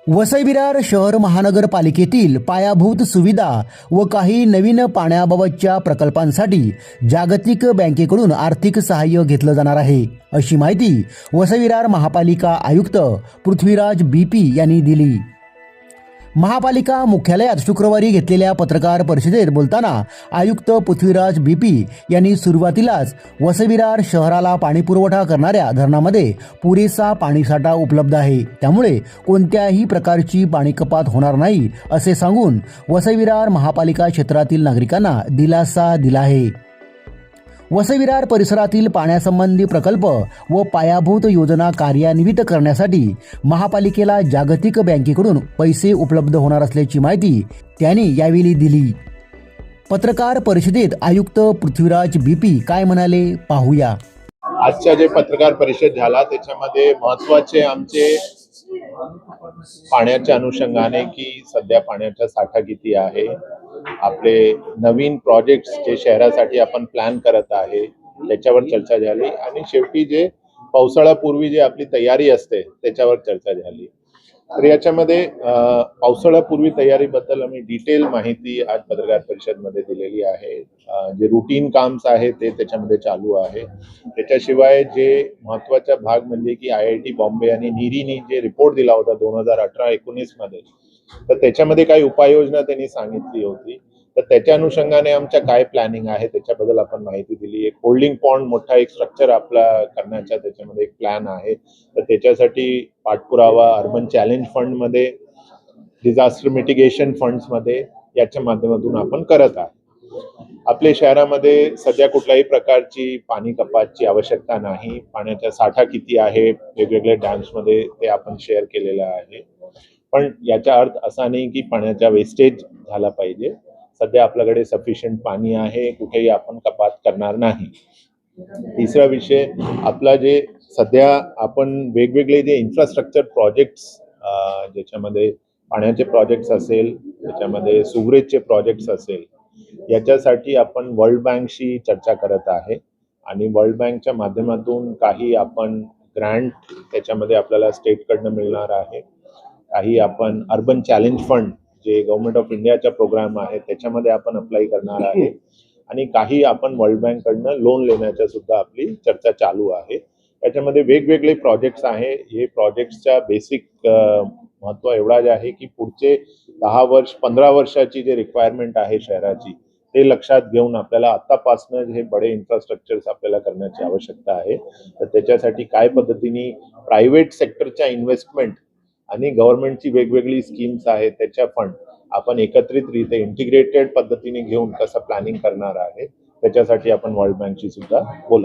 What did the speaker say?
वसई विरार शहर महानगरपालिकेतील पायाभूत सुविधा व काही नवीन पाण्याबाबतच्या प्रकल्पांसाठी जागतिक बँकेकडून आर्थिक सहाय्य घेतलं जाणार आहे, अशी माहिती वसई विरार महापालिका आयुक्त पृथ्वीराज बीपी यांनी दिली। महापालिका मुख्यालयात शुक्रवारी घेतलेल्या पत्रकार परिषदेत बोलताना आयुक्त पृथ्वीराज बीपी यांनी सुरुवातीलाच वसई विरार शहराला पाणीपुरवठा करणाऱ्या धरणामध्ये पुरेसा पाणीसाठा उपलब्ध आहे, त्यामुळे कोणत्याही प्रकारची पाणी कपात होणार नाही असे सांगून वसई विरार महापालिका क्षेत्रातील नागरिकांना दिलासा दिला आहे। वसई विरार परिसरातील पाण्यासंबंधी प्रकल्प व पायाभूत योजना कार्यान्वित करण्यासाठी महापालिकेला जागतिक बँकेकडून पैसे उपलब्ध होणार असल्याची माहिती त्यांनी यावेळी दिली। पत्रकार परिषदेत आयुक्त पृथ्वीराज बीपी काय म्हणाले पाहूया। आजच्या जे पत्रकार परिषद झाला त्याच्यामध्ये महत्त्वाचे आमचे पाण्याच्या अनुषंगाने की सध्या पाण्याचा साठा किती आहे, आपले नवीन प्रोजेक्ट्स जे शहरासाठी आपण प्लॅन करत आहे त्याच्यावर चर्चा झाली आणि शेवटी जे पावसाळ्यापूर्वी जे आपली तयारी असते त्याच्यावर चर्चा झाली। तर याच्यामध्ये पावसाळ्यापूर्वी तयारीबद्दल आम्ही डिटेल माहिती आज पत्रकार परिषदमध्ये दिलेली आहे। जे रूटीन काम्स आहे ते त्याच्यामध्ये चालू आहे। त्याच्याशिवाय जे महत्त्वाचा भाग म्हणजे की IIT बॉम्बे आणि नीरीनी जे रिपोर्ट दिला होता 2018-19 मध्ये, तर त्याच्यामध्ये काही उपाययोजना त्यांनी सांगितली होती, तर त्याच्या अनुषंगाने आमच्या काय प्लॅनिंग आहे त्याच्याबद्दल आपण माहिती दिली। एक होल्डिंग पॉन्ड मोठा एक स्ट्रक्चर आपला करण्याचा त्याच्यामध्ये एक प्लॅन आहे, तर त्याच्यासाठी पाठपुरावा अर्बन चॅलेंज फंड मध्ये, डिझास्टर मिटिगेशन फंड्स मध्ये याच्या माध्यमातून आपण करत आहे। आपल्या शहरामध्ये सध्या कुठल्याही प्रकारची पाणी कपातची आवश्यकता नाही। पाण्याचा साठा किती आहे वेगवेगळ्या डॅम्स मध्ये ते आपण शेअर केलेला आहे, पण याचा अर्थ असा नाही की पाण्याचा वेस्टेज झाला पाहिजे। सध्या आपल्याकडे सफिशियंट पाणी आहे, कुठेही आपण कपात करणार नाही। तिसरा विषय आपला जे सध्या आपण वेगवेगळे जे इन्फ्रास्ट्रक्चर प्रोजेक्ट्स ज्याच्यामध्ये पाण्याचे प्रोजेक्ट्स असेल, त्याच्यामध्ये सुवरेजचे प्रोजेक्ट्स असेल, याच्यासाठी आपण वर्ल्ड बँकशी चर्चा करत आहे आणि वर्ल्ड बँकच्या माध्यमातून काही आपण ग्रँट त्याच्यामध्ये आपल्याला स्टेटकडनं मिळणार आहे, काही आपण अर्बन चॅलेंज फंड जे गव्हर्नमेंट ऑफ इंडियाचा प्रोग्राम आहे त्याच्यामध्ये आपण अप्लाय करणार आहे आणि काही आपण वर्ल्ड बँक कडनं लोन लेण्याच्या सुद्धा आपली चर्चा चालू आहे। त्याच्यामध्ये वेगवेगळे प्रोजेक्ट्स आहे। हे प्रोजेक्ट्सचा बेसिक महत्त्व एवढाच आहे की पुढचे 10 वर्ष 15 वर्षाची जे रिक्वायरमेंट आहे शहराची ते लक्षात घेऊन आपल्याला आतापासून हे बडे इन्फ्रास्ट्रक्चर्स आपल्याला करण्याची आवश्यकता आहे। तर त्याच्यासाठी काय पद्धतीने प्रायव्हेट सेक्टरच्या इन्व्हेस्टमेंट आणि गव्हर्नमेंटची वेगवेगळी स्कीम्स आहेत त्याच्या फंड आपण एकत्रितरित्या इंटिग्रेटेड पद्धतीने घेऊन कसं प्लॅनिंग करणार आहे त्याच्यासाठी आपण वर्ल्ड बँकशी सुद्धा बोलू।